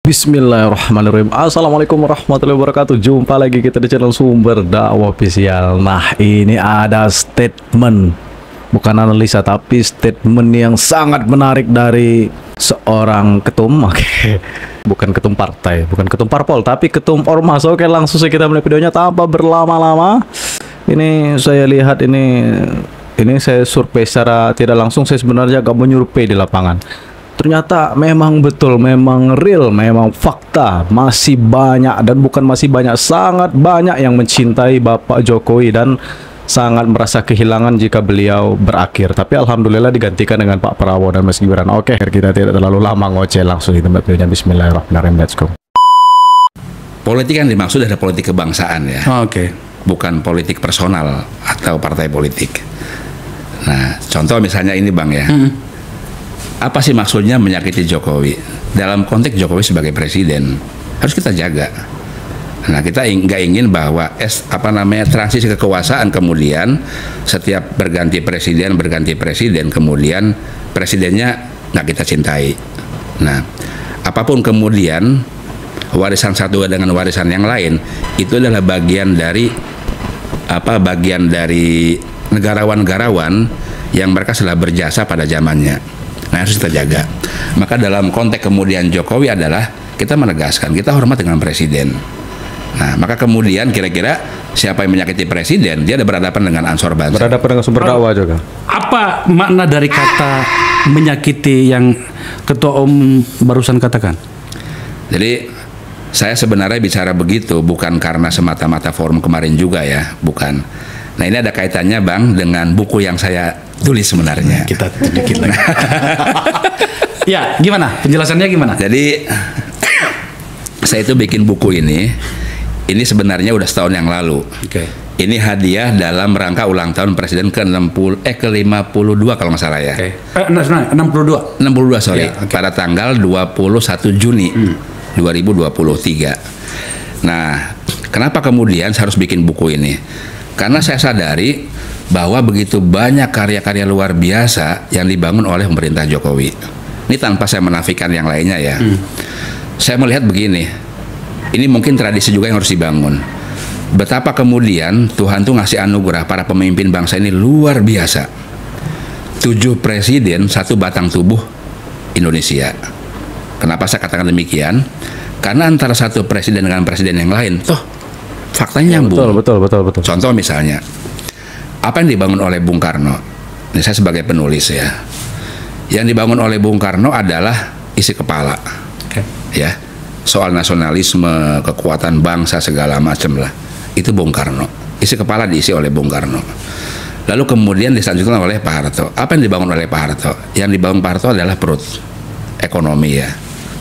Bismillahirrahmanirrahim. Assalamualaikum warahmatullahi wabarakatuh. Jumpa lagi kita di channel Sumber Dakwah Official. Nah, ini ada statement, bukan analisa tapi statement yang sangat menarik dari seorang ketum. Oke. Bukan ketum partai, bukan ketum parpol, tapi ketum ormas. Oke, langsung saja kita mulai videonya tanpa berlama-lama. Ini saya lihat ini saya survei secara tidak langsung. Saya sebenarnya agak menyurvei di lapangan. Ternyata memang betul, memang real, memang fakta. Masih banyak, dan bukan masih banyak, sangat banyak yang mencintai Bapak Jokowi dan sangat merasa kehilangan jika beliau berakhir. Tapi alhamdulillah digantikan dengan Pak Prabowo dan Mas Gibran. Oke, kita tidak terlalu lama ngoceh, langsung di tempat videonya. Bismillahirrahmanirrahim. Let's go. Politik yang dimaksud adalah politik kebangsaan ya. Oke. Bukan politik personal atau partai politik. Nah, contoh misalnya ini Bang ya. Apa sih maksudnya menyakiti Jokowi? Dalam konteks Jokowi sebagai presiden harus kita jaga. Nah, kita nggak ingin bahwa transisi kekuasaan kemudian setiap berganti presiden kemudian presidennya nggak kita cintai. Nah, apapun kemudian warisan satu dengan warisan yang lain itu adalah bagian dari negarawan-negarawan yang mereka telah berjasa pada zamannya. Nah, harus kita jaga. Maka dalam konteks kemudian Jokowi adalah kita menegaskan, kita hormat dengan presiden. Nah, maka kemudian kira-kira siapa yang menyakiti presiden, dia ada berhadapan dengan ansor bangsa. Berhadapan dengan sumber dakwah juga. Apa makna dari kata menyakiti yang Ketua Umum barusan katakan? Jadi saya sebenarnya bicara begitu bukan karena semata-mata forum kemarin juga ya, bukan. Nah, ini ada kaitannya Bang dengan buku yang saya tulis sebenarnya. Kita tunjukin lagi. Ya, gimana? Penjelasannya gimana? Jadi saya itu bikin buku ini sebenarnya udah setahun yang lalu. Oke. Ini hadiah dalam rangka ulang tahun Presiden ke-52 kalau nggak salah ya. Oke. 62. 62 sorry. Ya, okay. Pada tanggal 21 Juni 2023. Nah, kenapa kemudian saya harus bikin buku ini? Karena saya sadari bahwa begitu banyak karya-karya luar biasa yang dibangun oleh pemerintah Jokowi. Ini tanpa saya menafikan yang lainnya ya. Saya melihat begini, ini mungkin tradisi juga yang harus dibangun. Betapa kemudian Tuhan tuh ngasih anugerah para pemimpin bangsa ini luar biasa. 7 presiden, 1 batang tubuh Indonesia. Kenapa saya katakan demikian? Karena antara satu presiden dengan presiden yang lain, toh faktanya nyambung. Betul. Contoh misalnya, apa yang dibangun oleh Bung Karno? Ini saya sebagai penulis ya. Yang dibangun oleh Bung Karno adalah isi kepala. Okay. Ya. Soal nasionalisme, kekuatan bangsa segala macam lah. Itu Bung Karno. Isi kepala diisi oleh Bung Karno. Lalu kemudian dilanjutkan oleh Pak Harto. Apa yang dibangun oleh Pak Harto? Yang dibangun Pak Harto adalah perut. Ekonomi ya.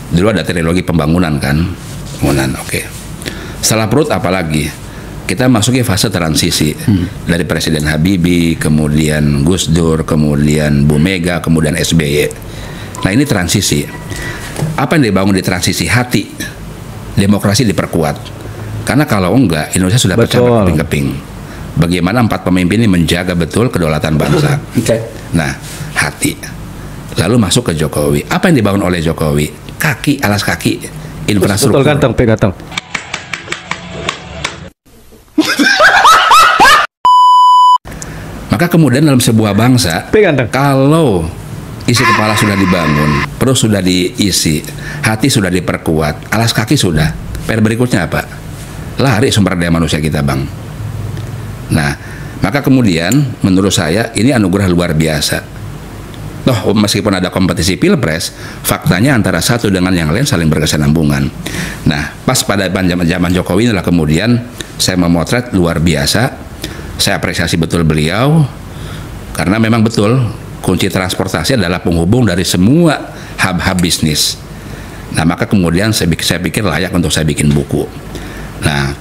Dulu ada trilogi pembangunan kan. Pembangunan, oke. Setelah perut apalagi? Kita masuki fase transisi dari Presiden Habibie, kemudian Gus Dur, kemudian Bu Mega, kemudian SBY. Nah, ini transisi. Apa yang dibangun di transisi? Hati. Demokrasi diperkuat. Karena kalau enggak, Indonesia sudah pecah berkeping-keping. Bagaimana 4 pemimpin ini menjaga betul kedaulatan bangsa? Okay. Nah, hati. Lalu masuk ke Jokowi. Apa yang dibangun oleh Jokowi? Kaki, alas kaki, infrastruktur. Betul, ganteng. Maka kemudian dalam sebuah bangsa, kalau isi kepala sudah dibangun, perut sudah diisi, hati sudah diperkuat, alas kaki sudah, PR berikutnya apa? Lari sumber daya manusia kita Bang. Nah, maka kemudian menurut saya ini anugerah luar biasa. Toh meskipun ada kompetisi pilpres, faktanya antara satu dengan yang lain saling berkesinambungan. Nah, pas pada zaman Jokowi inilah kemudian saya memotret luar biasa. Saya apresiasi betul beliau karena memang betul kunci transportasi adalah penghubung dari semua hub-hub bisnis. Nah, maka kemudian saya pikir layak untuk saya bikin buku. Nah,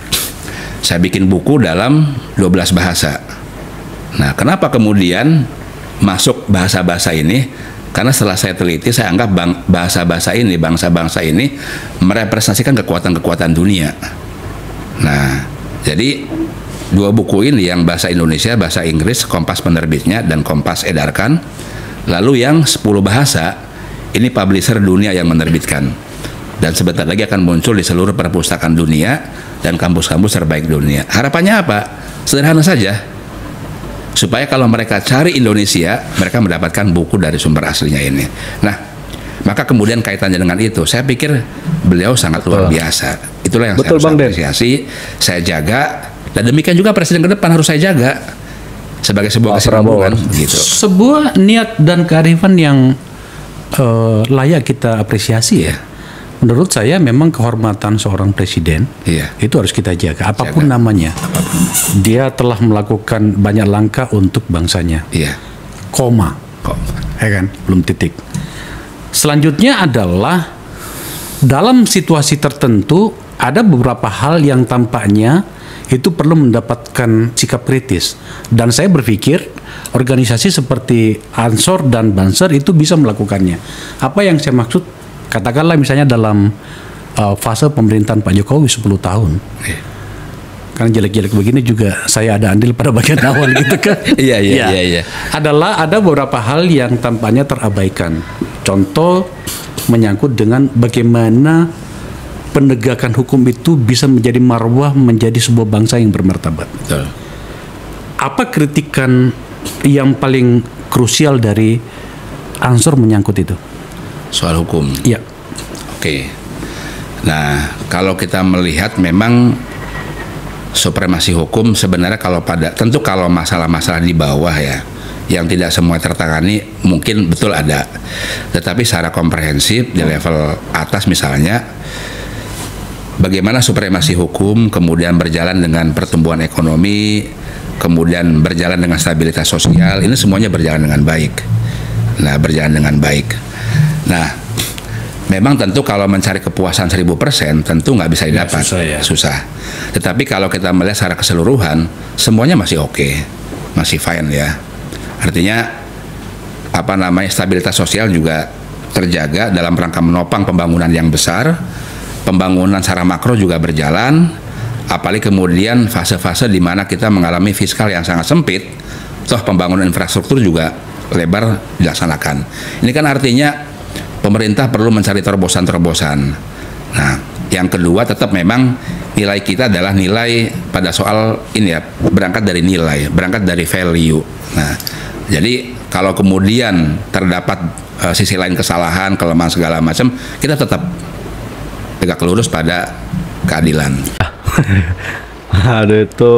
saya bikin buku dalam 12 bahasa. Nah, kenapa kemudian masuk bahasa-bahasa ini? Karena setelah saya teliti, saya anggap bangsa-bangsa ini merepresentasikan kekuatan-kekuatan dunia. Nah, jadi 2 buku ini yang bahasa Indonesia, bahasa Inggris, Kompas penerbitnya dan Kompas edarkan. Lalu yang 10 bahasa, ini publisher dunia yang menerbitkan. dan sebentar lagi akan muncul di seluruh perpustakaan dunia dan kampus-kampus terbaik dunia. Harapannya apa? Sederhana saja, supaya kalau mereka cari Indonesia, mereka mendapatkan buku dari sumber aslinya ini. Nah, maka kemudian kaitannya dengan itu, saya pikir beliau sangat luar biasa. Itulah yang Betul, saya Bang Den. apresiasi, saya jaga, dan demikian juga presiden ke depan harus saya jaga sebagai sebuah kesinambungan gitu. Sebuah niat dan kearifan yang layak kita apresiasi ya. Menurut saya memang kehormatan seorang presiden itu harus kita jaga, apapun namanya. Dia telah melakukan banyak langkah untuk bangsanya. Koma. Ya kan? Belum titik. Selanjutnya adalah dalam situasi tertentu ada beberapa hal yang tampaknya itu perlu mendapatkan sikap kritis, dan saya berpikir organisasi seperti Ansor dan Banser itu bisa melakukannya. Apa yang saya maksud, katakanlah misalnya dalam fase pemerintahan Pak Jokowi 10 tahun. Karena jelek-jelek begini juga saya ada andil pada bagian awal gitu kan. Iya. Ada beberapa hal yang tampaknya terabaikan. Contoh menyangkut dengan bagaimana penegakan hukum itu bisa menjadi marwah, menjadi sebuah bangsa yang bermartabat. Betul. Apa kritikan yang paling krusial dari Ansor menyangkut itu? Soal hukum. Iya. Oke. Nah, kalau kita melihat memang supremasi hukum sebenarnya tentu kalau masalah-masalah di bawah ya, yang tidak semua tertangani mungkin betul ada. Tetapi secara komprehensif di level atas misalnya, bagaimana supremasi hukum kemudian berjalan dengan pertumbuhan ekonomi, kemudian berjalan dengan stabilitas sosial, ini semuanya berjalan dengan baik. Nah, memang tentu kalau mencari kepuasan 1000% tentu nggak bisa didapat, susah. Tetapi kalau kita melihat secara keseluruhan, semuanya masih oke, masih fine ya. Artinya stabilitas sosial juga terjaga dalam rangka menopang pembangunan yang besar. Pembangunan secara makro juga berjalan, apalagi kemudian fase-fase di mana kita mengalami fiskal yang sangat sempit, toh pembangunan infrastruktur juga lebar dilaksanakan. Ini kan artinya pemerintah perlu mencari terobosan-terobosan. Nah, yang kedua tetap memang nilai kita adalah nilai pada soal ini ya, berangkat dari nilai, berangkat dari value. Nah, jadi kalau kemudian terdapat sisi lain kesalahan, kelemahan segala macam, kita tetap tegak lurus pada keadilan. Aduh, itu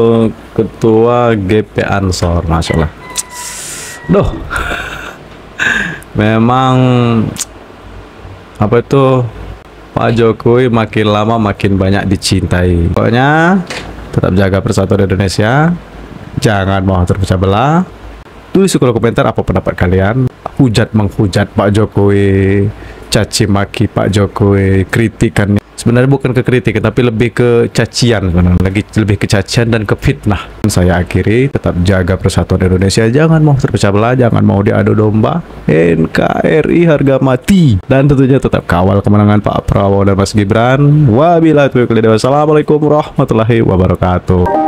ketua GP Ansor, Masya Allah. Duh, memang Pak Jokowi makin lama makin banyak dicintai. Pokoknya tetap jaga persatuan Indonesia, jangan mau terpecah belah. Tulis di kolom komentar apa pendapat kalian. Hujat menghujat Pak Jokowi, caci maki Pak Jokowi, kritikan. Sebenarnya bukan ke kritik, tapi lebih ke cacian, lebih ke cacian dan ke fitnah. Saya akhiri, tetap jaga persatuan Indonesia, jangan mau terpecah belah, jangan mau diadu domba. NKRI harga mati, dan tentunya tetap kawal kemenangan Pak Prabowo dan Mas Gibran. Wabillahi taufiq wal hidayah. Wassalamualaikum warahmatullahi wabarakatuh.